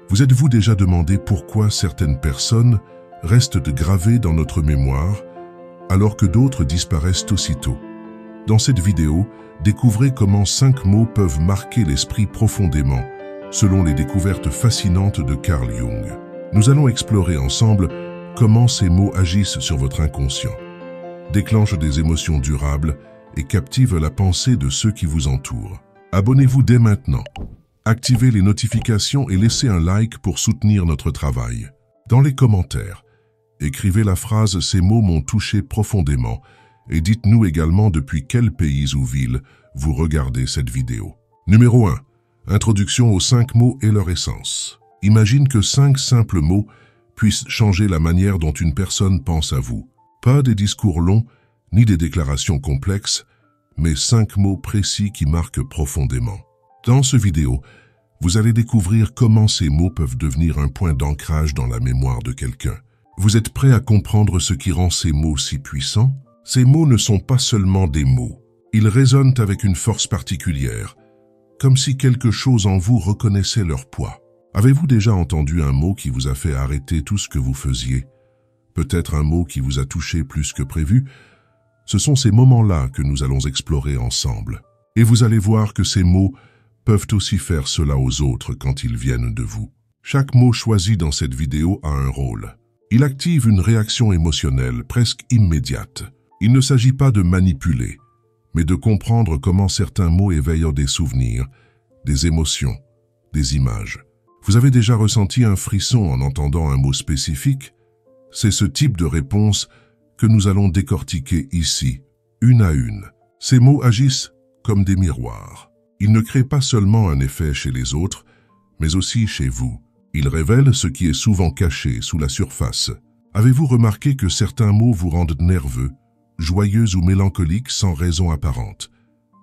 Vous êtes-vous déjà demandé pourquoi certaines personnes restent gravées dans notre mémoire alors que d'autres disparaissent aussitôt? Dans cette vidéo, découvrez comment 5 mots peuvent marquer l'esprit profondément, selon les découvertes fascinantes de Carl Jung. Nous allons explorer ensemble comment ces mots agissent sur votre inconscient, déclenchent des émotions durables et captivent la pensée de ceux qui vous entourent. Abonnez-vous dès maintenant. Activez les notifications et laissez un like pour soutenir notre travail. Dans les commentaires, écrivez la phrase « Ces mots m'ont touché profondément » et dites-nous également depuis quel pays ou ville vous regardez cette vidéo. Numéro 1. Introduction aux 5 mots et leur essence. Imagine que 5 simples mots puissent changer la manière dont une personne pense à vous. Pas des discours longs, ni des déclarations complexes, mais 5 mots précis qui marquent profondément. Dans cette vidéo, vous allez découvrir comment ces mots peuvent devenir un point d'ancrage dans la mémoire de quelqu'un. Vous êtes prêt à comprendre ce qui rend ces mots si puissants? Ces mots ne sont pas seulement des mots. Ils résonnent avec une force particulière, comme si quelque chose en vous reconnaissait leur poids. Avez-vous déjà entendu un mot qui vous a fait arrêter tout ce que vous faisiez? Peut-être un mot qui vous a touché plus que prévu? Ce sont ces moments-là que nous allons explorer ensemble. Et vous allez voir que ces mots peuvent aussi faire cela aux autres quand ils viennent de vous. Chaque mot choisi dans cette vidéo a un rôle. Il active une réaction émotionnelle presque immédiate. Il ne s'agit pas de manipuler, mais de comprendre comment certains mots éveillent des souvenirs, des émotions, des images. Vous avez déjà ressenti un frisson en entendant un mot spécifique? C'est ce type de réponse que nous allons décortiquer ici, une à une. Ces mots agissent comme des miroirs. Ils ne créent pas seulement un effet chez les autres, mais aussi chez vous. Ils révèlent ce qui est souvent caché sous la surface. Avez-vous remarqué que certains mots vous rendent nerveux, joyeux ou mélancolique sans raison apparente?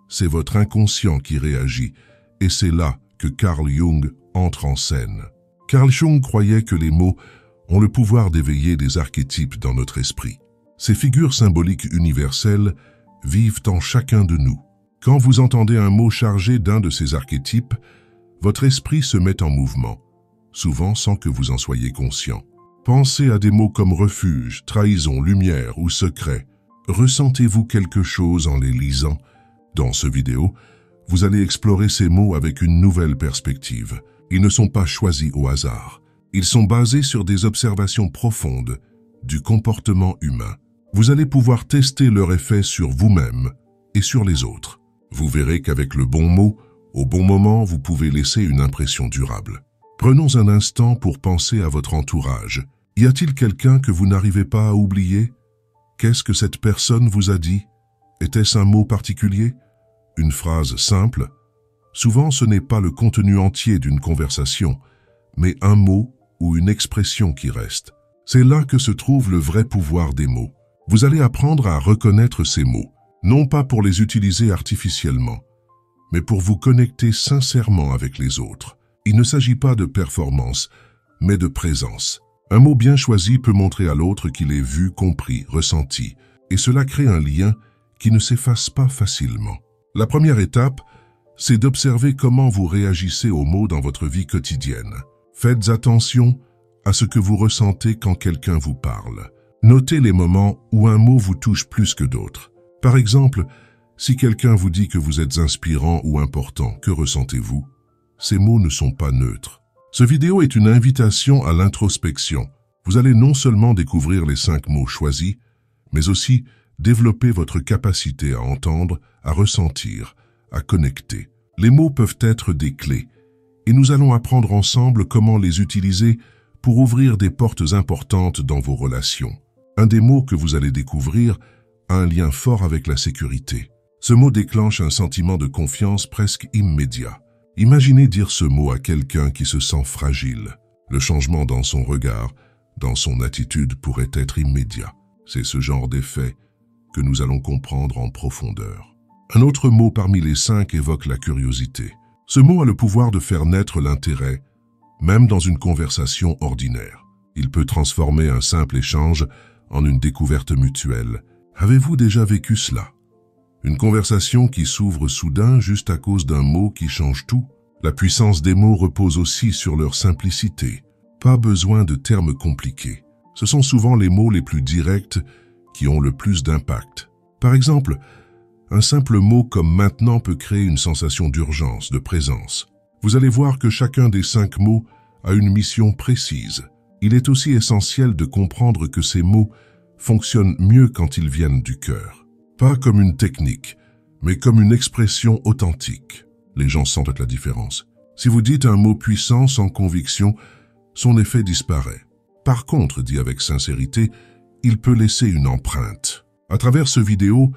C'est votre inconscient qui réagit, et c'est là que Carl Jung entre en scène. Carl Jung croyait que les mots ont le pouvoir d'éveiller des archétypes dans notre esprit. Ces figures symboliques universelles vivent en chacun de nous. Quand vous entendez un mot chargé d'un de ces archétypes, votre esprit se met en mouvement, souvent sans que vous en soyez conscient. Pensez à des mots comme refuge, trahison, lumière ou secret. Ressentez-vous quelque chose en les lisant? Dans cette vidéo, vous allez explorer ces mots avec une nouvelle perspective. Ils ne sont pas choisis au hasard. Ils sont basés sur des observations profondes du comportement humain. Vous allez pouvoir tester leur effet sur vous-même et sur les autres. Vous verrez qu'avec le bon mot, au bon moment, vous pouvez laisser une impression durable. Prenons un instant pour penser à votre entourage. Y a-t-il quelqu'un que vous n'arrivez pas à oublier? Qu'est-ce que cette personne vous a dit? Était-ce un mot particulier? Une phrase simple? Souvent, ce n'est pas le contenu entier d'une conversation, mais un mot ou une expression qui reste. C'est là que se trouve le vrai pouvoir des mots. Vous allez apprendre à reconnaître ces mots, non pas pour les utiliser artificiellement, mais pour vous connecter sincèrement avec les autres. Il ne s'agit pas de performance, mais de présence. Un mot bien choisi peut montrer à l'autre qu'il est vu, compris, ressenti, et cela crée un lien qui ne s'efface pas facilement. La première étape, c'est d'observer comment vous réagissez aux mots dans votre vie quotidienne. Faites attention à ce que vous ressentez quand quelqu'un vous parle. Notez les moments où un mot vous touche plus que d'autres. Par exemple, si quelqu'un vous dit que vous êtes inspirant ou important, que ressentez-vous? Ces mots ne sont pas neutres. Cette vidéo est une invitation à l'introspection. Vous allez non seulement découvrir les 5 mots choisis, mais aussi développer votre capacité à entendre, à ressentir, à connecter. Les mots peuvent être des clés, et nous allons apprendre ensemble comment les utiliser pour ouvrir des portes importantes dans vos relations. Un des mots que vous allez découvrir a un lien fort avec la sécurité. Ce mot déclenche un sentiment de confiance presque immédiat. Imaginez dire ce mot à quelqu'un qui se sent fragile. Le changement dans son regard, dans son attitude pourrait être immédiat. C'est ce genre d'effet que nous allons comprendre en profondeur. Un autre mot parmi les 5 évoque la curiosité. Ce mot a le pouvoir de faire naître l'intérêt, même dans une conversation ordinaire. Il peut transformer un simple échange en une découverte mutuelle. Avez-vous déjà vécu cela? Une conversation qui s'ouvre soudain juste à cause d'un mot qui change tout? La puissance des mots repose aussi sur leur simplicité. Pas besoin de termes compliqués. Ce sont souvent les mots les plus directs qui ont le plus d'impact. Par exemple, un simple mot comme « maintenant » peut créer une sensation d'urgence, de présence. Vous allez voir que chacun des 5 mots a une mission précise. Il est aussi essentiel de comprendre que ces mots fonctionnent mieux quand ils viennent du cœur. Pas comme une technique, mais comme une expression authentique. Les gens sentent la différence. Si vous dites un mot puissant sans conviction, son effet disparaît. Par contre, dit avec sincérité, il peut laisser une empreinte. À travers ce vidéo,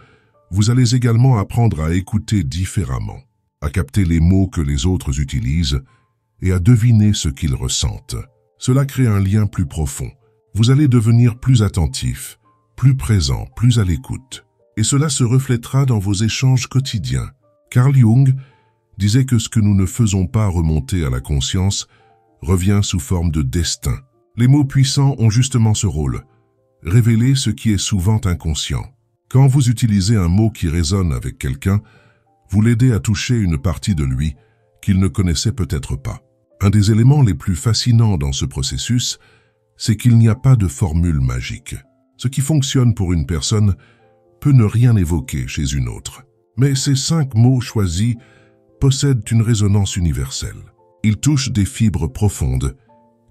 vous allez également apprendre à écouter différemment, à capter les mots que les autres utilisent et à deviner ce qu'ils ressentent. Cela crée un lien plus profond. Vous allez devenir plus attentif, plus présent, plus à l'écoute. Et cela se reflètera dans vos échanges quotidiens. Carl Jung disait que ce que nous ne faisons pas remonter à la conscience revient sous forme de destin. Les mots puissants ont justement ce rôle, révéler ce qui est souvent inconscient. Quand vous utilisez un mot qui résonne avec quelqu'un, vous l'aidez à toucher une partie de lui qu'il ne connaissait peut-être pas. Un des éléments les plus fascinants dans ce processus, c'est qu'il n'y a pas de formule magique. Ce qui fonctionne pour une personne peut ne rien évoquer chez une autre. Mais ces 5 mots choisis possèdent une résonance universelle. Ils touchent des fibres profondes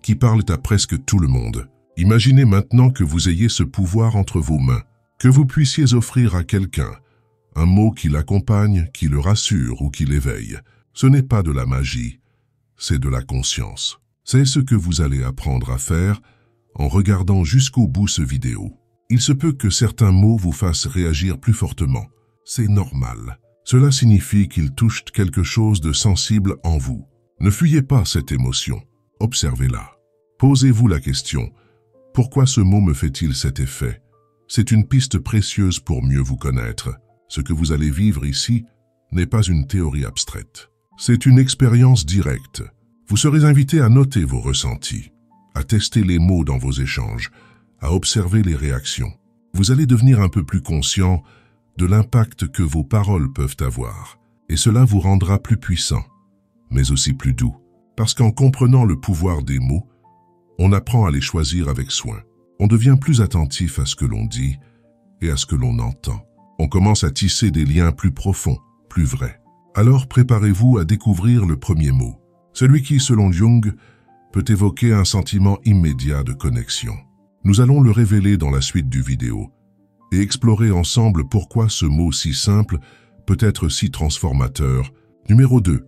qui parlent à presque tout le monde. Imaginez maintenant que vous ayez ce pouvoir entre vos mains, que vous puissiez offrir à quelqu'un un mot qui l'accompagne, qui le rassure ou qui l'éveille. Ce n'est pas de la magie, c'est de la conscience. C'est ce que vous allez apprendre à faire en regardant jusqu'au bout ce vidéo. Il se peut que certains mots vous fassent réagir plus fortement. C'est normal. Cela signifie qu'ils touchent quelque chose de sensible en vous. Ne fuyez pas cette émotion. Observez-la. Posez-vous la question, pourquoi ce mot me fait-il cet effet? C'est une piste précieuse pour mieux vous connaître. Ce que vous allez vivre ici n'est pas une théorie abstraite. C'est une expérience directe. Vous serez invité à noter vos ressentis, à tester les mots dans vos échanges, à observer les réactions. Vous allez devenir un peu plus conscient de l'impact que vos paroles peuvent avoir. Et cela vous rendra plus puissant, mais aussi plus doux. Parce qu'en comprenant le pouvoir des mots, on apprend à les choisir avec soin. On devient plus attentif à ce que l'on dit et à ce que l'on entend. On commence à tisser des liens plus profonds, plus vrais. Alors préparez-vous à découvrir le premier mot. Celui qui, selon Jung, peut évoquer un sentiment immédiat de connexion. Nous allons le révéler dans la suite du vidéo et explorer ensemble pourquoi ce mot si simple peut être si transformateur. Numéro 2.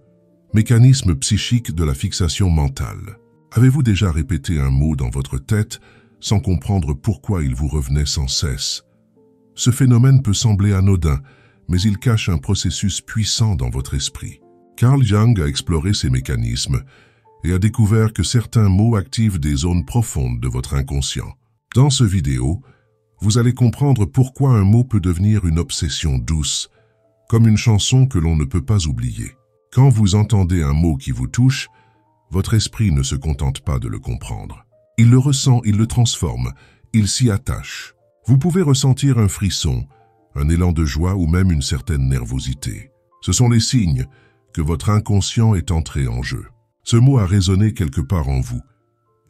Mécanisme psychique de la fixation mentale. Avez-vous déjà répété un mot dans votre tête sans comprendre pourquoi il vous revenait sans cesse? Ce phénomène peut sembler anodin, mais il cache un processus puissant dans votre esprit. Carl Jung a exploré ces mécanismes et a découvert que certains mots activent des zones profondes de votre inconscient. Dans ce vidéo, vous allez comprendre pourquoi un mot peut devenir une obsession douce, comme une chanson que l'on ne peut pas oublier. Quand vous entendez un mot qui vous touche, votre esprit ne se contente pas de le comprendre. Il le ressent, il le transforme, il s'y attache. Vous pouvez ressentir un frisson, un élan de joie ou même une certaine nervosité. Ce sont les signes que votre inconscient est entré en jeu. Ce mot a résonné quelque part en vous,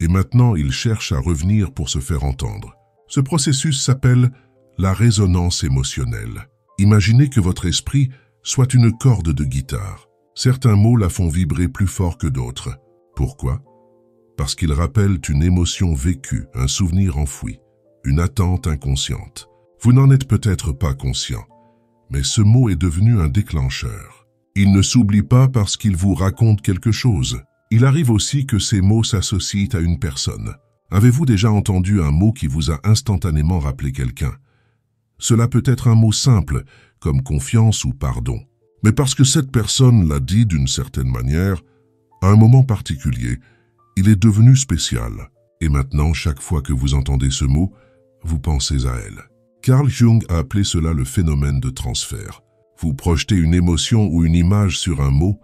et maintenant il cherche à revenir pour se faire entendre. Ce processus s'appelle la résonance émotionnelle. Imaginez que votre esprit soit une corde de guitare. Certains mots la font vibrer plus fort que d'autres. Pourquoi? Parce qu'ils rappellent une émotion vécue, un souvenir enfoui, une attente inconsciente. Vous n'en êtes peut-être pas conscient, mais ce mot est devenu un déclencheur. Il ne s'oublie pas parce qu'il vous raconte quelque chose. Il arrive aussi que ces mots s'associent à une personne. Avez-vous déjà entendu un mot qui vous a instantanément rappelé quelqu'un? Cela peut être un mot simple, comme confiance ou pardon. Mais parce que cette personne l'a dit d'une certaine manière, à un moment particulier, il est devenu spécial. Et maintenant, chaque fois que vous entendez ce mot, vous pensez à elle. Carl Jung a appelé cela le phénomène de transfert. Vous projetez une émotion ou une image sur un mot,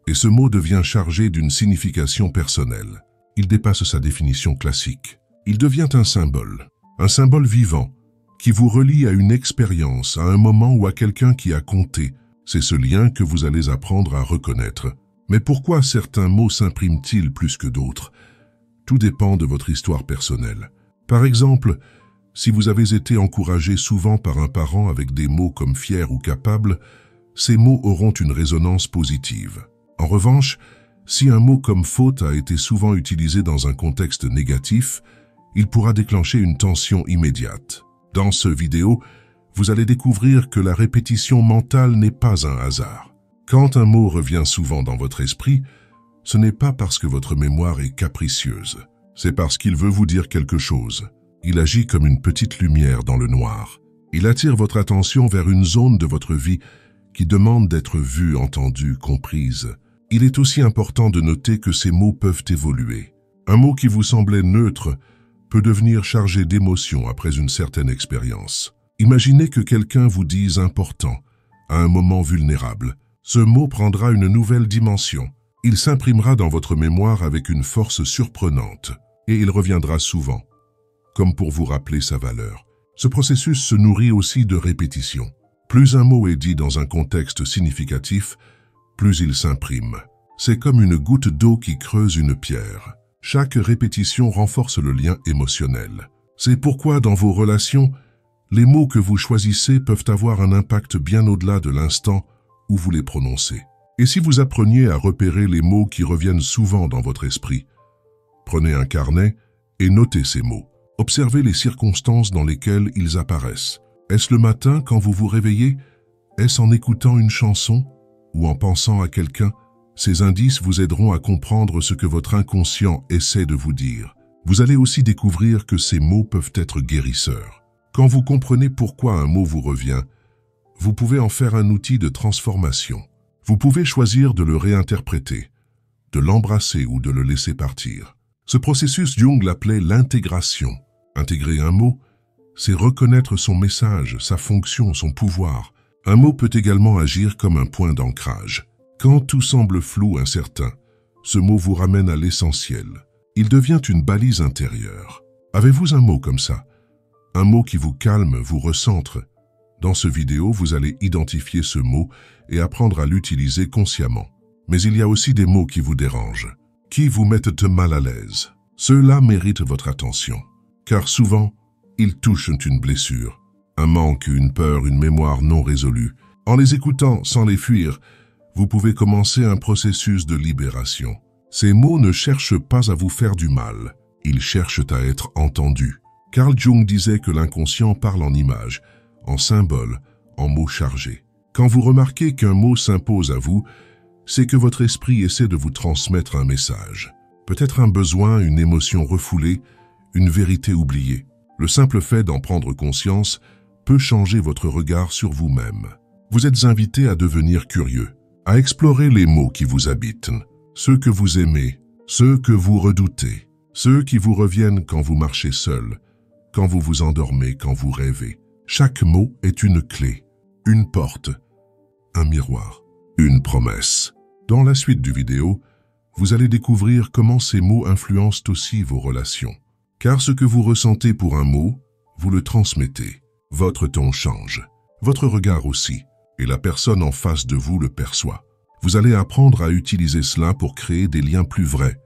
et ce mot devient chargé d'une signification personnelle. Il dépasse sa définition classique. Il devient un symbole vivant, qui vous relie à une expérience, à un moment ou à quelqu'un qui a compté. C'est ce lien que vous allez apprendre à reconnaître. Mais pourquoi certains mots s'impriment-ils plus que d'autres? Tout dépend de votre histoire personnelle. Par exemple, si vous avez été encouragé souvent par un parent avec des mots comme fier ou capable, ces mots auront une résonance positive. En revanche, si un mot comme faute a été souvent utilisé dans un contexte négatif, il pourra déclencher une tension immédiate. Dans ce vidéo, vous allez découvrir que la répétition mentale n'est pas un hasard. Quand un mot revient souvent dans votre esprit, ce n'est pas parce que votre mémoire est capricieuse, c'est parce qu'il veut vous dire quelque chose. Il agit comme une petite lumière dans le noir. Il attire votre attention vers une zone de votre vie qui demande d'être vue, entendue, comprise. Il est aussi important de noter que ces mots peuvent évoluer. Un mot qui vous semblait neutre peut devenir chargé d'émotions après une certaine expérience. Imaginez que quelqu'un vous dise « important » à un moment vulnérable. Ce mot prendra une nouvelle dimension. Il s'imprimera dans votre mémoire avec une force surprenante et il reviendra souvent, comme pour vous rappeler sa valeur. Ce processus se nourrit aussi de répétition. Plus un mot est dit dans un contexte significatif, plus il s'imprime. C'est comme une goutte d'eau qui creuse une pierre. Chaque répétition renforce le lien émotionnel. C'est pourquoi dans vos relations, les mots que vous choisissez peuvent avoir un impact bien au-delà de l'instant où vous les prononcez. Et si vous appreniez à repérer les mots qui reviennent souvent dans votre esprit, prenez un carnet et notez ces mots. Observez les circonstances dans lesquelles ils apparaissent. Est-ce le matin quand vous vous réveillez? Est-ce en écoutant une chanson ou en pensant à quelqu'un? Ces indices vous aideront à comprendre ce que votre inconscient essaie de vous dire. Vous allez aussi découvrir que ces mots peuvent être guérisseurs. Quand vous comprenez pourquoi un mot vous revient, vous pouvez en faire un outil de transformation. Vous pouvez choisir de le réinterpréter, de l'embrasser ou de le laisser partir. Ce processus, Jung l'appelait l'intégration. Intégrer un mot, c'est reconnaître son message, sa fonction, son pouvoir. Un mot peut également agir comme un point d'ancrage. Quand tout semble flou, incertain, ce mot vous ramène à l'essentiel. Il devient une balise intérieure. Avez-vous un mot comme ça? Un mot qui vous calme, vous recentre. Dans ce vidéo, vous allez identifier ce mot et apprendre à l'utiliser consciemment. Mais il y a aussi des mots qui vous dérangent, qui vous mettent mal à l'aise. Ceux-là méritent votre attention, car souvent, ils touchent une blessure, un manque, une peur, une mémoire non résolue. En les écoutant sans les fuir, vous pouvez commencer un processus de libération. Ces mots ne cherchent pas à vous faire du mal, ils cherchent à être entendus. Carl Jung disait que l'inconscient parle en images, en symboles, en mots chargés. Quand vous remarquez qu'un mot s'impose à vous, c'est que votre esprit essaie de vous transmettre un message. Peut-être un besoin, une émotion refoulée, une vérité oubliée. Le simple fait d'en prendre conscience peut changer votre regard sur vous-même. Vous êtes invité à devenir curieux, à explorer les mots qui vous habitent, ceux que vous aimez, ceux que vous redoutez, ceux qui vous reviennent quand vous marchez seul, quand vous vous endormez, quand vous rêvez. Chaque mot est une clé, une porte, un miroir, une promesse. Dans la suite du vidéo, vous allez découvrir comment ces mots influencent aussi vos relations. Car ce que vous ressentez pour un mot, vous le transmettez. Votre ton change, votre regard aussi, et la personne en face de vous le perçoit. Vous allez apprendre à utiliser cela pour créer des liens plus vrais,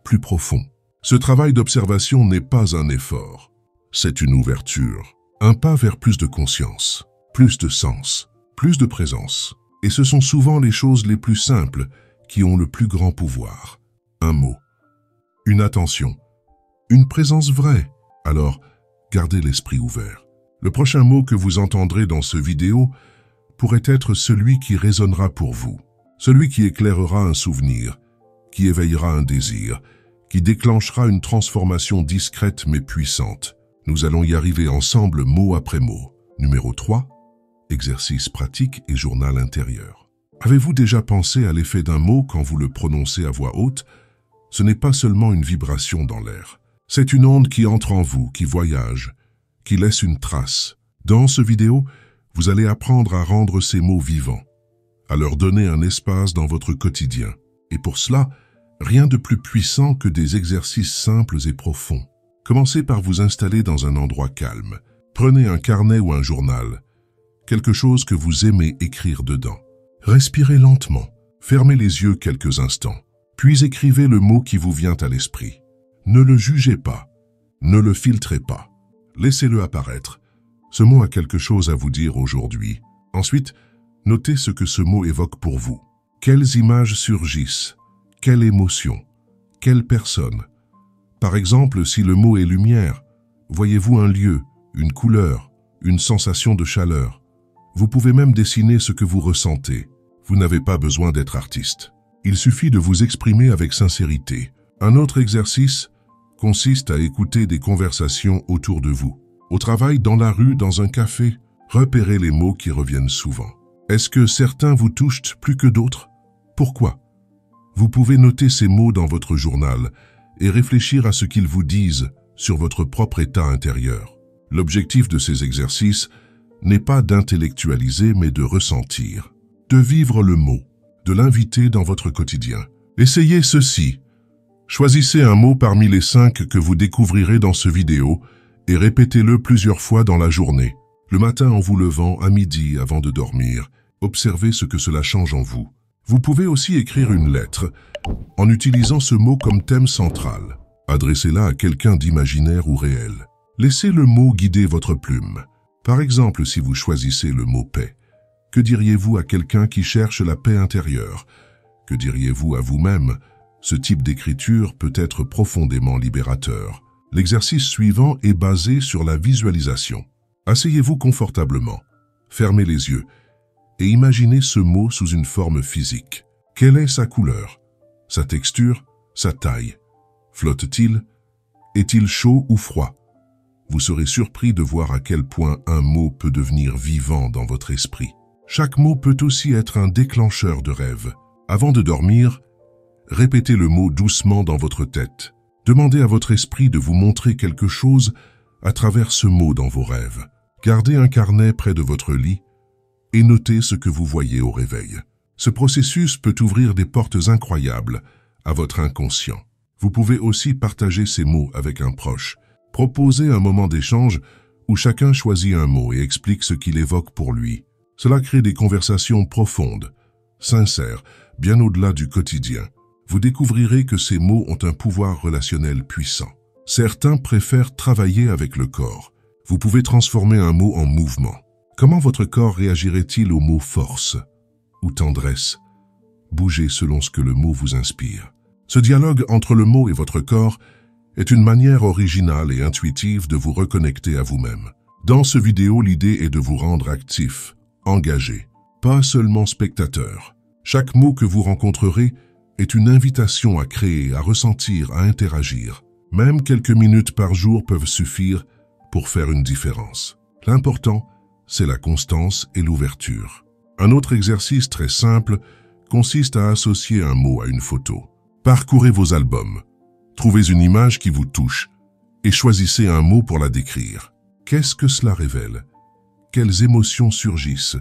plus profonds. Ce travail d'observation n'est pas un effort, c'est une ouverture, un pas vers plus de conscience, plus de sens, plus de présence. Et ce sont souvent les choses les plus simples qui ont le plus grand pouvoir. Un mot, une attention, une présence vraie. Alors, gardez l'esprit ouvert. Le prochain mot que vous entendrez dans ce vidéo pourrait être celui qui résonnera pour vous, celui qui éclairera un souvenir, qui éveillera un désir, qui déclenchera une transformation discrète mais puissante. Nous allons y arriver ensemble mot après mot. Numéro 3. Exercice pratique et journal intérieur. Avez-vous déjà pensé à l'effet d'un mot quand vous le prononcez à voix haute? Ce n'est pas seulement une vibration dans l'air. C'est une onde qui entre en vous, qui voyage, qui laisse une trace. Dans ce vidéo, vous allez apprendre à rendre ces mots vivants, à leur donner un espace dans votre quotidien. Et pour cela, rien de plus puissant que des exercices simples et profonds. Commencez par vous installer dans un endroit calme. Prenez un carnet ou un journal, quelque chose que vous aimez écrire dedans. Respirez lentement. Fermez les yeux quelques instants, puis écrivez le mot qui vous vient à l'esprit. Ne le jugez pas, ne le filtrez pas. Laissez-le apparaître. Ce mot a quelque chose à vous dire aujourd'hui. Ensuite, notez ce que ce mot évoque pour vous. Quelles images surgissent? Quelle émotion? Quelle personne? Par exemple, si le mot est lumière, voyez-vous un lieu, une couleur, une sensation de chaleur? Vous pouvez même dessiner ce que vous ressentez. Vous n'avez pas besoin d'être artiste. Il suffit de vous exprimer avec sincérité. Un autre exercice consiste à écouter des conversations autour de vous. Au travail, dans la rue, dans un café, repérez les mots qui reviennent souvent. Est-ce que certains vous touchent plus que d'autres? Pourquoi? Vous pouvez noter ces mots dans votre journal et réfléchir à ce qu'ils vous disent sur votre propre état intérieur. L'objectif de ces exercices n'est pas d'intellectualiser mais de ressentir, de vivre le mot, de l'inviter dans votre quotidien. Essayez ceci. Choisissez un mot parmi les 5 que vous découvrirez dans ce vidéo et répétez-le plusieurs fois dans la journée. Le matin en vous levant, à midi avant de dormir, observez ce que cela change en vous. Vous pouvez aussi écrire une lettre en utilisant ce mot comme thème central. Adressez-la à quelqu'un d'imaginaire ou réel. Laissez le mot guider votre plume. Par exemple, si vous choisissez le mot paix, que diriez-vous à quelqu'un qui cherche la paix intérieure? Que diriez-vous à vous-même? Ce type d'écriture peut être profondément libérateur. L'exercice suivant est basé sur la visualisation. Asseyez-vous confortablement, fermez les yeux et imaginez ce mot sous une forme physique. Quelle est sa couleur? Sa texture? Sa taille? Flotte-t-il? Est-il chaud ou froid? Vous serez surpris de voir à quel point un mot peut devenir vivant dans votre esprit. Chaque mot peut aussi être un déclencheur de rêve. Avant de dormir, répétez le mot doucement dans votre tête. Demandez à votre esprit de vous montrer quelque chose à travers ce mot dans vos rêves. Gardez un carnet près de votre lit et notez ce que vous voyez au réveil. Ce processus peut ouvrir des portes incroyables à votre inconscient. Vous pouvez aussi partager ces mots avec un proche. Proposez un moment d'échange où chacun choisit un mot et explique ce qu'il évoque pour lui. Cela crée des conversations profondes, sincères, bien au-delà du quotidien. Vous découvrirez que ces mots ont un pouvoir relationnel puissant. Certains préfèrent travailler avec le corps. Vous pouvez transformer un mot en mouvement. Comment votre corps réagirait-il au mot force ou tendresse? Bougez selon ce que le mot vous inspire. Ce dialogue entre le mot et votre corps est une manière originale et intuitive de vous reconnecter à vous-même. Dans ce vidéo, l'idée est de vous rendre actif, engagé, pas seulement spectateur. Chaque mot que vous rencontrerez est une invitation à créer, à ressentir, à interagir. Même quelques minutes par jour peuvent suffire pour faire une différence. L'important, c'est la constance et l'ouverture. Un autre exercice très simple consiste à associer un mot à une photo. Parcourez vos albums, trouvez une image qui vous touche et choisissez un mot pour la décrire. Qu'est-ce que cela révèle? Quelles émotions surgissent?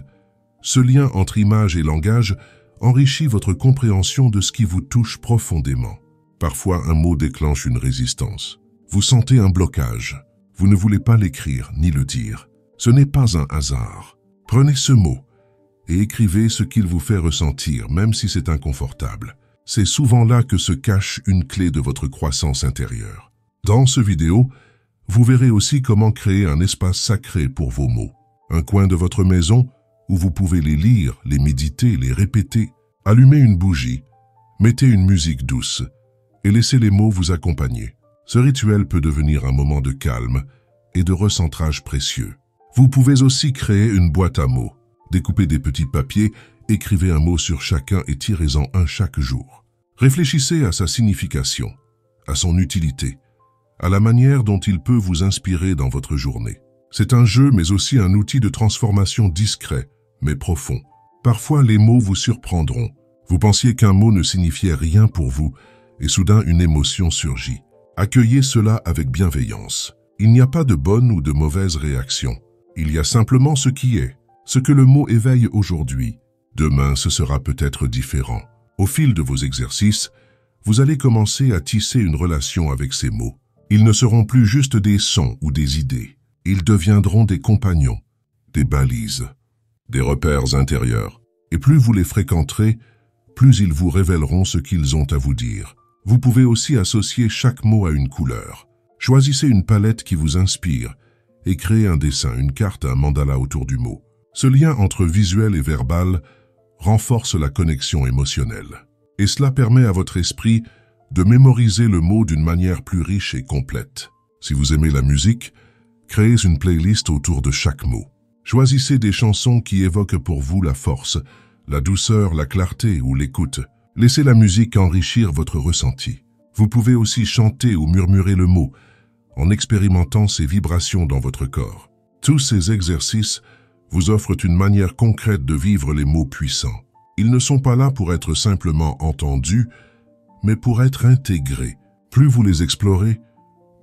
Ce lien entre image et langage enrichit votre compréhension de ce qui vous touche profondément. Parfois, un mot déclenche une résistance. Vous sentez un blocage. Vous ne voulez pas l'écrire ni le dire. Ce n'est pas un hasard. Prenez ce mot et écrivez ce qu'il vous fait ressentir, même si c'est inconfortable. C'est souvent là que se cache une clé de votre croissance intérieure. Dans ce vidéo, vous verrez aussi comment créer un espace sacré pour vos mots. Un coin de votre maison où vous pouvez les lire, les méditer, les répéter. Allumez une bougie, mettez une musique douce et laissez les mots vous accompagner. Ce rituel peut devenir un moment de calme et de recentrage précieux. Vous pouvez aussi créer une boîte à mots. Découpez des petits papiers, écrivez un mot sur chacun et tirez-en un chaque jour. Réfléchissez à sa signification, à son utilité, à la manière dont il peut vous inspirer dans votre journée. C'est un jeu mais aussi un outil de transformation discret, mais profond. Parfois, les mots vous surprendront. Vous pensiez qu'un mot ne signifiait rien pour vous, et soudain une émotion surgit. Accueillez cela avec bienveillance. Il n'y a pas de bonne ou de mauvaise réaction. Il y a simplement ce qui est. Ce que le mot éveille aujourd'hui, demain ce sera peut-être différent. Au fil de vos exercices, vous allez commencer à tisser une relation avec ces mots. Ils ne seront plus juste des sons ou des idées. Ils deviendront des compagnons, des balises, des repères intérieurs. Et plus vous les fréquenterez, plus ils vous révéleront ce qu'ils ont à vous dire. Vous pouvez aussi associer chaque mot à une couleur. Choisissez une palette qui vous inspire et créez un dessin, une carte, un mandala autour du mot. Ce lien entre visuel et verbal renforce la connexion émotionnelle. Et cela permet à votre esprit de mémoriser le mot d'une manière plus riche et complète. Si vous aimez la musique, créez une playlist autour de chaque mot. Choisissez des chansons qui évoquent pour vous la force, la douceur, la clarté ou l'écoute. Laissez la musique enrichir votre ressenti. Vous pouvez aussi chanter ou murmurer le mot, en expérimentant ces vibrations dans votre corps. Tous ces exercices vous offrent une manière concrète de vivre les mots puissants. Ils ne sont pas là pour être simplement entendus, mais pour être intégrés. Plus vous les explorez,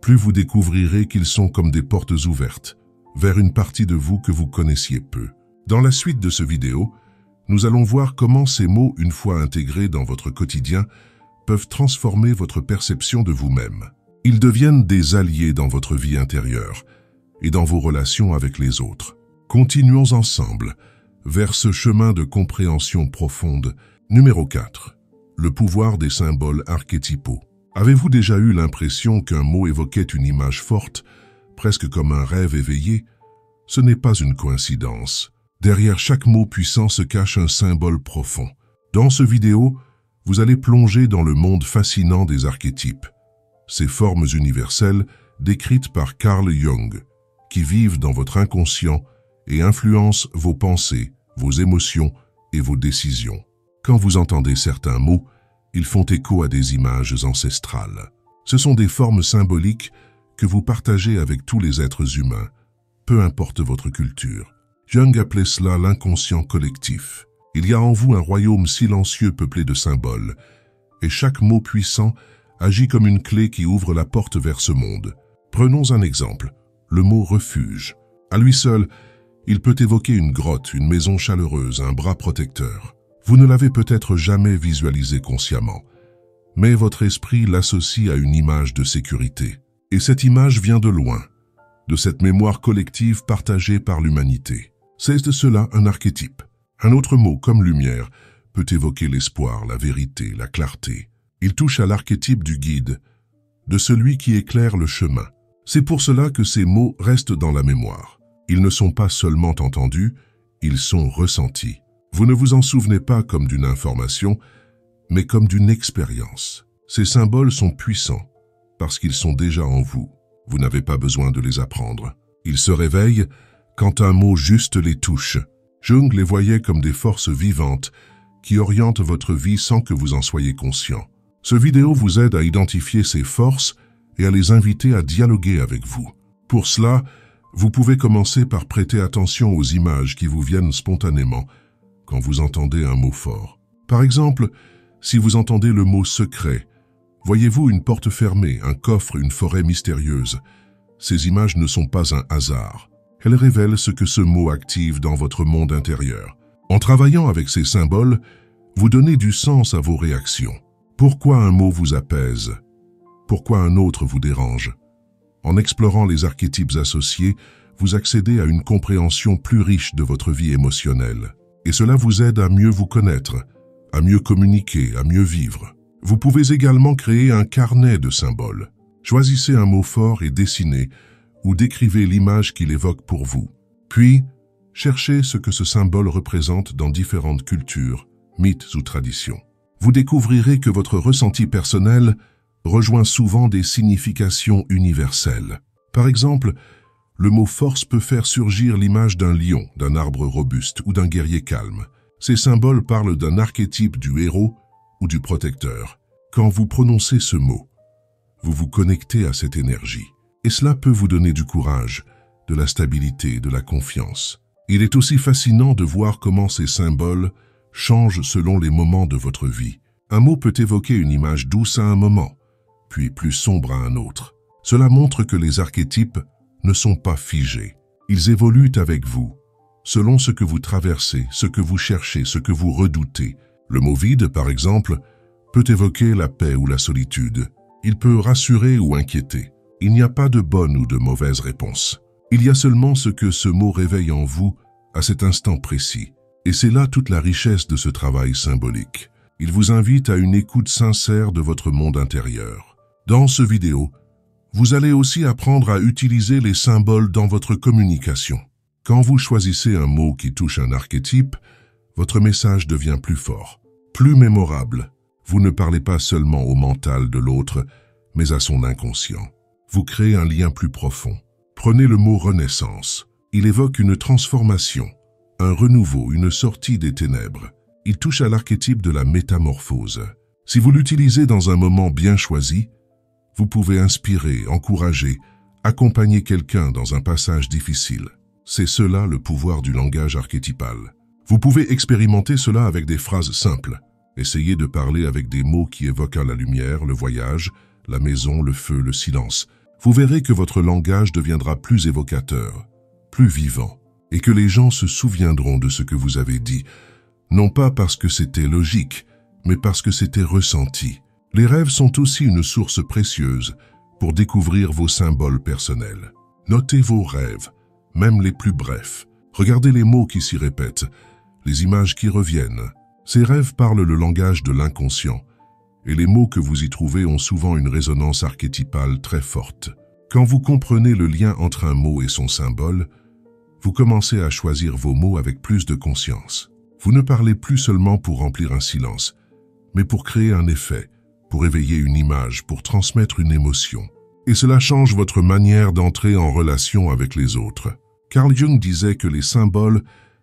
plus vous découvrirez qu'ils sont comme des portes ouvertes vers une partie de vous que vous connaissiez peu. Dans la suite de ce vidéo, nous allons voir comment ces mots, une fois intégrés dans votre quotidien, peuvent transformer votre perception de vous-même. Ils deviennent des alliés dans votre vie intérieure et dans vos relations avec les autres. Continuons ensemble vers ce chemin de compréhension profonde. Numéro 4. Le pouvoir des symboles archétypaux. Avez-vous déjà eu l'impression qu'un mot évoquait une image forte, presque comme un rêve éveillé? Ce n'est pas une coïncidence. Derrière chaque mot puissant se cache un symbole profond. Dans ce vidéo, vous allez plonger dans le monde fascinant des archétypes, ces formes universelles décrites par Carl Jung, qui vivent dans votre inconscient et influencent vos pensées, vos émotions et vos décisions. Quand vous entendez certains mots, ils font écho à des images ancestrales. Ce sont des formes symboliques que vous partagez avec tous les êtres humains, peu importe votre culture. Jung appelait cela l'inconscient collectif. Il y a en vous un royaume silencieux peuplé de symboles, et chaque mot puissant agit comme une clé qui ouvre la porte vers ce monde. Prenons un exemple, le mot refuge. À lui seul, il peut évoquer une grotte, une maison chaleureuse, un bras protecteur. Vous ne l'avez peut-être jamais visualisé consciemment, mais votre esprit l'associe à une image de sécurité. Et cette image vient de loin, de cette mémoire collective partagée par l'humanité. C'est de cela un archétype. Un autre mot, comme lumière, peut évoquer l'espoir, la vérité, la clarté. Il touche à l'archétype du guide, de celui qui éclaire le chemin. C'est pour cela que ces mots restent dans la mémoire. Ils ne sont pas seulement entendus, ils sont ressentis. Vous ne vous en souvenez pas comme d'une information, mais comme d'une expérience. Ces symboles sont puissants, parce qu'ils sont déjà en vous. Vous n'avez pas besoin de les apprendre. Ils se réveillent quand un mot juste les touche. Jung les voyait comme des forces vivantes qui orientent votre vie sans que vous en soyez conscient. Ce vidéo vous aide à identifier ces forces et à les inviter à dialoguer avec vous. Pour cela, vous pouvez commencer par prêter attention aux images qui vous viennent spontanément quand vous entendez un mot fort. Par exemple, si vous entendez le mot secret, voyez-vous une porte fermée, un coffre, une forêt mystérieuse. Ces images ne sont pas un hasard. Elles révèlent ce que ce mot active dans votre monde intérieur. En travaillant avec ces symboles, vous donnez du sens à vos réactions. Pourquoi un mot vous apaise? Pourquoi un autre vous dérange? En explorant les archétypes associés, vous accédez à une compréhension plus riche de votre vie émotionnelle. Et cela vous aide à mieux vous connaître, à mieux communiquer, à mieux vivre. Vous pouvez également créer un carnet de symboles. Choisissez un mot fort et dessinez ou décrivez l'image qu'il évoque pour vous. Puis, cherchez ce que ce symbole représente dans différentes cultures, mythes ou traditions. Vous découvrirez que votre ressenti personnel rejoint souvent des significations universelles. Par exemple, le mot force peut faire surgir l'image d'un lion, d'un arbre robuste ou d'un guerrier calme. Ces symboles parlent d'un archétype du héros ou du protecteur. Quand vous prononcez ce mot, vous vous connectez à cette énergie. Et cela peut vous donner du courage, de la stabilité, de la confiance. Il est aussi fascinant de voir comment ces symboles changent selon les moments de votre vie. Un mot peut évoquer une image douce à un moment, puis plus sombre à un autre. Cela montre que les archétypes ne sont pas figés. Ils évoluent avec vous, selon ce que vous traversez, ce que vous cherchez, ce que vous redoutez. Le mot vide, par exemple, peut évoquer la paix ou la solitude. Il peut rassurer ou inquiéter. Il n'y a pas de bonne ou de mauvaise réponse. Il y a seulement ce que ce mot réveille en vous à cet instant précis. Et c'est là toute la richesse de ce travail symbolique. Il vous invite à une écoute sincère de votre monde intérieur. Dans ce vidéo, vous allez aussi apprendre à utiliser les symboles dans votre communication. Quand vous choisissez un mot qui touche un archétype, votre message devient plus fort, plus mémorable. Vous ne parlez pas seulement au mental de l'autre, mais à son inconscient. Vous créez un lien plus profond. Prenez le mot renaissance. Il évoque une transformation, un renouveau, une sortie des ténèbres. Il touche à l'archétype de la métamorphose. Si vous l'utilisez dans un moment bien choisi, vous pouvez inspirer, encourager, accompagner quelqu'un dans un passage difficile. C'est cela le pouvoir du langage archétypal. Vous pouvez expérimenter cela avec des phrases simples. Essayez de parler avec des mots qui évoquent la lumière, le voyage, la maison, le feu, le silence. Vous verrez que votre langage deviendra plus évocateur, plus vivant, et que les gens se souviendront de ce que vous avez dit, non pas parce que c'était logique, mais parce que c'était ressenti. Les rêves sont aussi une source précieuse pour découvrir vos symboles personnels. Notez vos rêves, même les plus brefs. Regardez les mots qui s'y répètent, les images qui reviennent. Ces rêves parlent le langage de l'inconscient, et les mots que vous y trouvez ont souvent une résonance archétypale très forte. Quand vous comprenez le lien entre un mot et son symbole, vous commencez à choisir vos mots avec plus de conscience. Vous ne parlez plus seulement pour remplir un silence, mais pour créer un effet, pour éveiller une image, pour transmettre une émotion. Et cela change votre manière d'entrer en relation avec les autres. Carl Jung disait que les symboles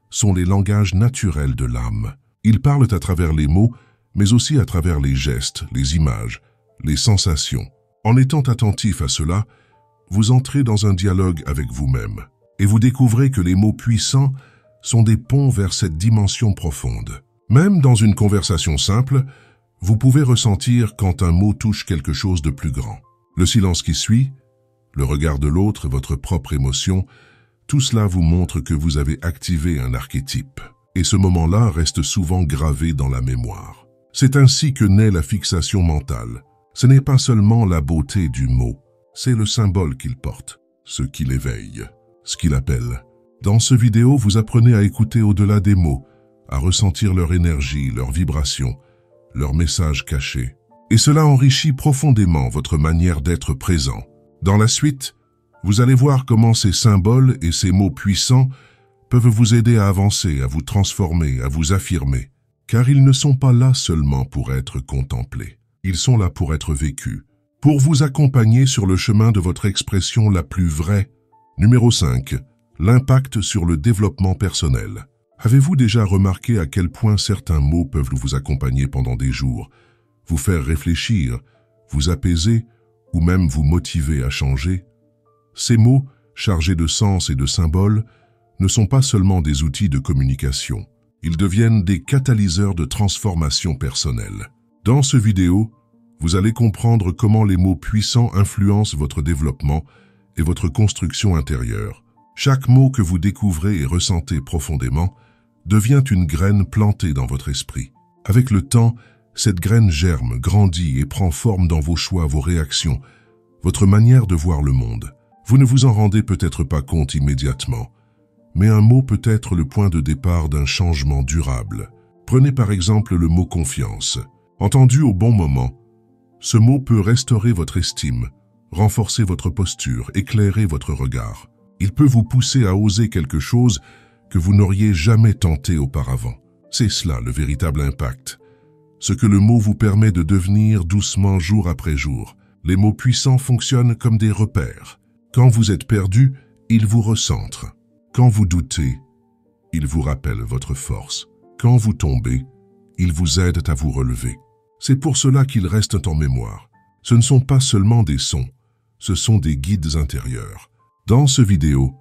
sont les langages naturels de l'âme. Ils parlent à travers les mots, mais aussi à travers les gestes, les images, les sensations. En étant attentif à cela, vous entrez dans un dialogue avec vous-même et vous découvrez que les mots puissants sont des ponts vers cette dimension profonde. Même dans une conversation simple, vous pouvez ressentir quand un mot touche quelque chose de plus grand. Le silence qui suit, le regard de l'autre, votre propre émotion, tout cela vous montre que vous avez activé un archétype. Et ce moment-là reste souvent gravé dans la mémoire. C'est ainsi que naît la fixation mentale. Ce n'est pas seulement la beauté du mot, c'est le symbole qu'il porte, ce qui l'éveille, ce qu'il appelle. Dans ce vidéo, vous apprenez à écouter au-delà des mots, à ressentir leur énergie, leur vibration, leur message caché. Et cela enrichit profondément votre manière d'être présent. Dans la suite, vous allez voir comment ces symboles et ces mots puissants peuvent vous aider à avancer, à vous transformer, à vous affirmer. Car ils ne sont pas là seulement pour être contemplés. Ils sont là pour être vécus, pour vous accompagner sur le chemin de votre expression la plus vraie. Numéro 5. L'impact sur le développement personnel. Avez-vous déjà remarqué à quel point certains mots peuvent vous accompagner pendant des jours, vous faire réfléchir, vous apaiser ou même vous motiver à changer? Ces mots, chargés de sens et de symboles, ne sont pas seulement des outils de communication. Ils deviennent des catalyseurs de transformation personnelle. Dans ce vidéo, vous allez comprendre comment les mots puissants influencent votre développement et votre construction intérieure. Chaque mot que vous découvrez et ressentez profondément devient une graine plantée dans votre esprit. Avec le temps, cette graine germe, grandit et prend forme dans vos choix, vos réactions, votre manière de voir le monde. Vous ne vous en rendez peut-être pas compte immédiatement, mais un mot peut être le point de départ d'un changement durable. Prenez par exemple le mot confiance. Entendu au bon moment, ce mot peut restaurer votre estime, renforcer votre posture, éclairer votre regard. Il peut vous pousser à oser quelque chose que vous n'auriez jamais tenté auparavant. C'est cela le véritable impact. Ce que le mot vous permet de devenir doucement jour après jour. Les mots puissants fonctionnent comme des repères. Quand vous êtes perdu, ils vous recentrent. Quand vous doutez, ils vous rappellent votre force. Quand vous tombez, ils vous aident à vous relever. C'est pour cela qu'ils restent en mémoire. Ce ne sont pas seulement des sons, ce sont des guides intérieurs. Dans ce vidéo,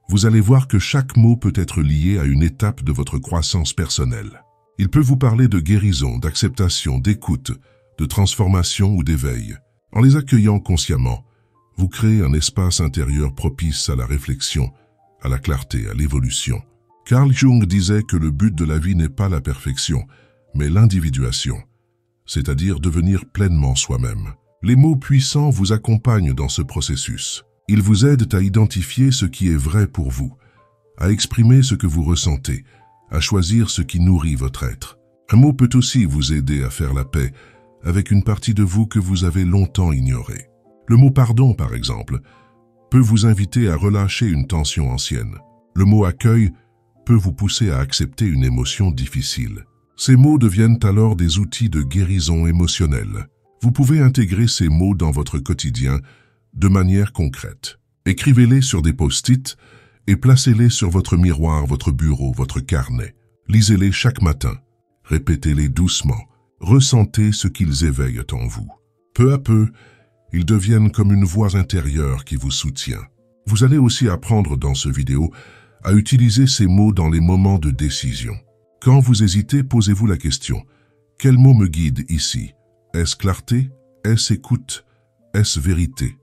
vous allez voir que chaque mot peut être lié à une étape de votre croissance personnelle. Il peut vous parler de guérison, d'acceptation, d'écoute, de transformation ou d'éveil. En les accueillant consciemment, vous créez un espace intérieur propice à la réflexion, à la clarté, à l'évolution. Carl Jung disait que le but de la vie n'est pas la perfection, mais l'individuation, c'est-à-dire devenir pleinement soi-même. Les mots puissants vous accompagnent dans ce processus. Ils vous aident à identifier ce qui est vrai pour vous, à exprimer ce que vous ressentez, à choisir ce qui nourrit votre être. Un mot peut aussi vous aider à faire la paix avec une partie de vous que vous avez longtemps ignorée. Le mot pardon, par exemple, peut vous inviter à relâcher une tension ancienne. Le mot accueil peut vous pousser à accepter une émotion difficile. Ces mots deviennent alors des outils de guérison émotionnelle. Vous pouvez intégrer ces mots dans votre quotidien de manière concrète. Écrivez-les sur des post-it et placez-les sur votre miroir, votre bureau, votre carnet. Lisez-les chaque matin. Répétez-les doucement. Ressentez ce qu'ils éveillent en vous. Peu à peu, ils deviennent comme une voix intérieure qui vous soutient. Vous allez aussi apprendre dans ce vidéo à utiliser ces mots dans les moments de décision. Quand vous hésitez, posez-vous la question. Quel mot me guide ici? Est-ce clarté? Est-ce écoute? Est-ce vérité?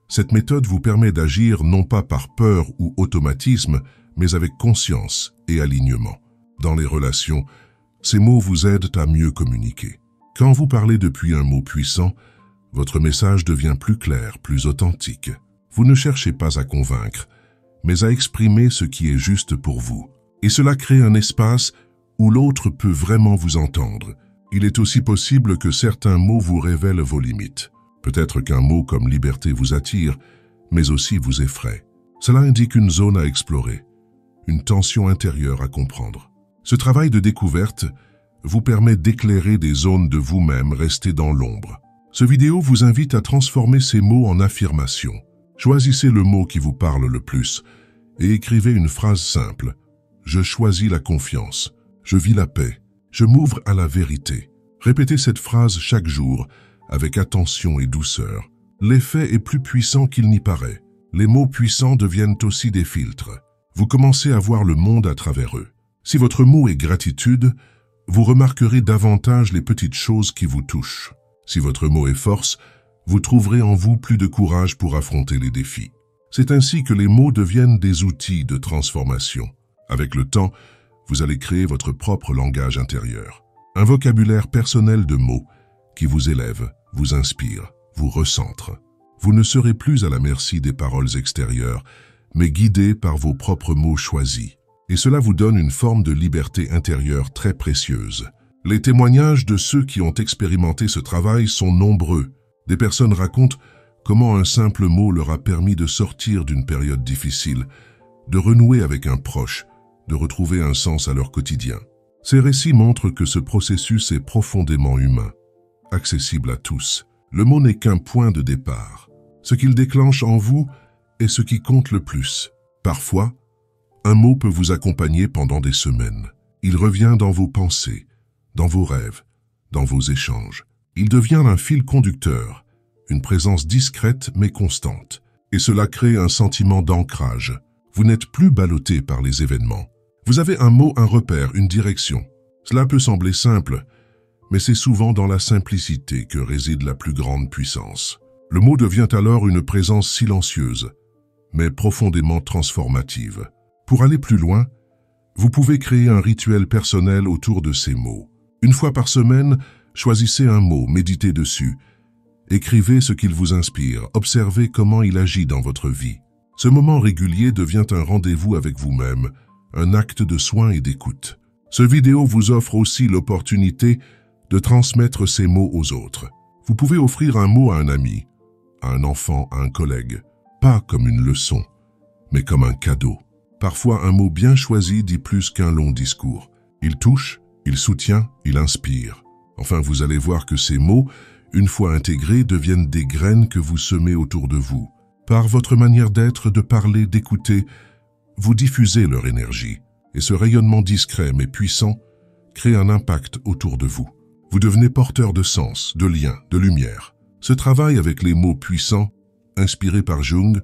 Cette méthode vous permet d'agir non pas par peur ou automatisme, mais avec conscience et alignement. Dans les relations, ces mots vous aident à mieux communiquer. Quand vous parlez depuis un mot puissant, votre message devient plus clair, plus authentique. Vous ne cherchez pas à convaincre, mais à exprimer ce qui est juste pour vous. Et cela crée un espace où l'autre peut vraiment vous entendre. Il est aussi possible que certains mots vous révèlent vos limites. Peut-être qu'un mot comme liberté vous attire, mais aussi vous effraie. Cela indique une zone à explorer, une tension intérieure à comprendre. Ce travail de découverte vous permet d'éclairer des zones de vous-même restées dans l'ombre. Ce vidéo vous invite à transformer ces mots en affirmations. Choisissez le mot qui vous parle le plus et écrivez une phrase simple. Je choisis la confiance. Je vis la paix. Je m'ouvre à la vérité. Répétez cette phrase chaque jour avec attention et douceur. L'effet est plus puissant qu'il n'y paraît. Les mots puissants deviennent aussi des filtres. Vous commencez à voir le monde à travers eux. Si votre mot est gratitude, vous remarquerez davantage les petites choses qui vous touchent. Si votre mot est force, vous trouverez en vous plus de courage pour affronter les défis. C'est ainsi que les mots deviennent des outils de transformation. Avec le temps, vous allez créer votre propre langage intérieur. Un vocabulaire personnel de mots qui vous élève, vous inspire, vous recentre. Vous ne serez plus à la merci des paroles extérieures, mais guidé par vos propres mots choisis. Et cela vous donne une forme de liberté intérieure très précieuse. Les témoignages de ceux qui ont expérimenté ce travail sont nombreux. Des personnes racontent comment un simple mot leur a permis de sortir d'une période difficile, de renouer avec un proche, de retrouver un sens à leur quotidien. Ces récits montrent que ce processus est profondément humain, accessible à tous. Le mot n'est qu'un point de départ. Ce qu'il déclenche en vous est ce qui compte le plus. Parfois, un mot peut vous accompagner pendant des semaines. Il revient dans vos pensées, dans vos rêves, dans vos échanges. Il devient un fil conducteur, une présence discrète mais constante. Et cela crée un sentiment d'ancrage. Vous n'êtes plus ballotté par les événements. Vous avez un mot, un repère, une direction. Cela peut sembler simple, mais c'est souvent dans la simplicité que réside la plus grande puissance. Le mot devient alors une présence silencieuse, mais profondément transformative. Pour aller plus loin, vous pouvez créer un rituel personnel autour de ces mots. Une fois par semaine, choisissez un mot, méditez dessus. Écrivez ce qu'il vous inspire, observez comment il agit dans votre vie. Ce moment régulier devient un rendez-vous avec vous-même, un acte de soin et d'écoute. Ce vidéo vous offre aussi l'opportunité de transmettre ces mots aux autres. Vous pouvez offrir un mot à un ami, à un enfant, à un collègue, pas comme une leçon, mais comme un cadeau. Parfois, un mot bien choisi dit plus qu'un long discours. Il touche, il soutient, il inspire. Enfin, vous allez voir que ces mots, une fois intégrés, deviennent des graines que vous semez autour de vous. Par votre manière d'être, de parler, d'écouter, vous diffusez leur énergie. Et ce rayonnement discret mais puissant crée un impact autour de vous. Vous devenez porteur de sens, de liens, de lumière. Ce travail avec les mots puissants, inspiré par Jung,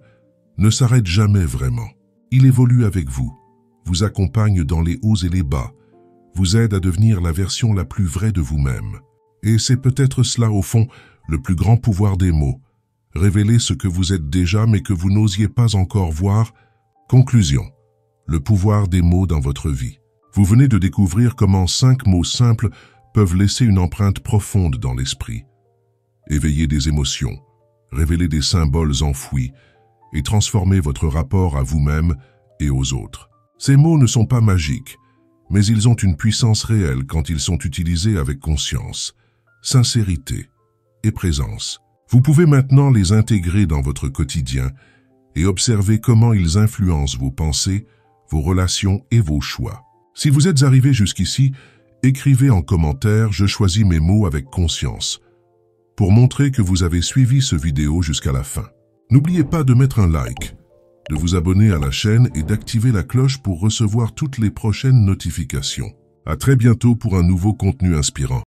ne s'arrête jamais vraiment. Il évolue avec vous, vous accompagne dans les hauts et les bas, vous aide à devenir la version la plus vraie de vous-même. Et c'est peut-être cela au fond, le plus grand pouvoir des mots. Révéler ce que vous êtes déjà mais que vous n'osiez pas encore voir. Conclusion. Le pouvoir des mots dans votre vie. Vous venez de découvrir comment 5 mots simples peuvent laisser une empreinte profonde dans l'esprit. Éveiller des émotions, révéler des symboles enfouis et transformer votre rapport à vous-même et aux autres. Ces mots ne sont pas magiques, mais ils ont une puissance réelle quand ils sont utilisés avec conscience, sincérité et présence. Vous pouvez maintenant les intégrer dans votre quotidien et observer comment ils influencent vos pensées, vos relations et vos choix. Si vous êtes arrivé jusqu'ici, écrivez en commentaire « Je choisis mes mots avec conscience » pour montrer que vous avez suivi ce vidéo jusqu'à la fin. N'oubliez pas de mettre un like, de vous abonner à la chaîne et d'activer la cloche pour recevoir toutes les prochaines notifications. À très bientôt pour un nouveau contenu inspirant.